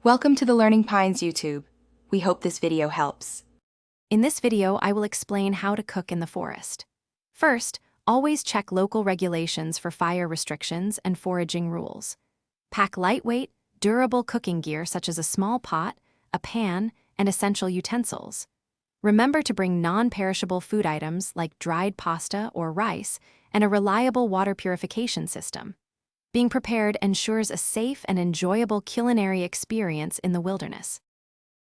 Welcome to the Learning Pines YouTube. We hope this video helps. In this video, I will explain how to cook in the forest. First, always check local regulations for fire restrictions and foraging rules. Pack lightweight, durable cooking gear such as a small pot, a pan, and essential utensils. Remember to bring non-perishable food items like dried pasta or rice and a reliable water purification system. Being prepared ensures a safe and enjoyable culinary experience in the wilderness.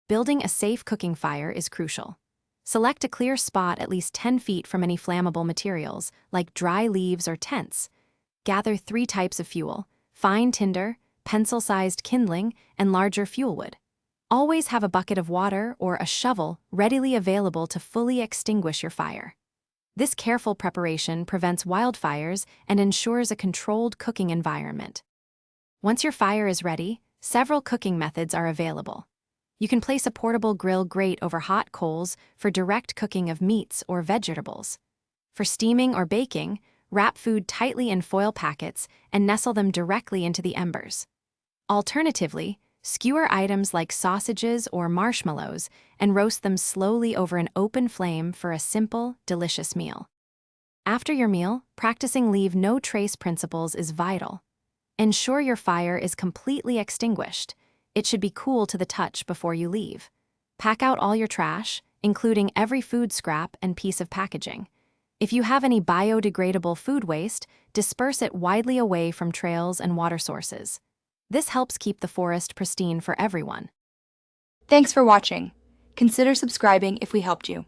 Building a safe cooking fire is crucial. Select a clear spot at least 10 feet from any flammable materials, like dry leaves or tents. Gather 3 types of fuel: fine tinder, pencil-sized kindling, and larger fuel wood. Always have a bucket of water or a shovel readily available to fully extinguish your fire. This careful preparation prevents wildfires and ensures a controlled cooking environment. Once your fire is ready, several cooking methods are available. You can place a portable grill grate over hot coals for direct cooking of meats or vegetables. For steaming or baking, wrap food tightly in foil packets and nestle them directly into the embers. Alternatively, skewer items like sausages or marshmallows and roast them slowly over an open flame for a simple, delicious meal. After your meal, practicing leave no trace principles is vital. Ensure your fire is completely extinguished. It should be cool to the touch before you leave. Pack out all your trash, including every food scrap and piece of packaging. If you have any biodegradable food waste, disperse it widely away from trails and water sources. This helps keep the forest pristine for everyone. Thanks for watching. Consider subscribing if we helped you.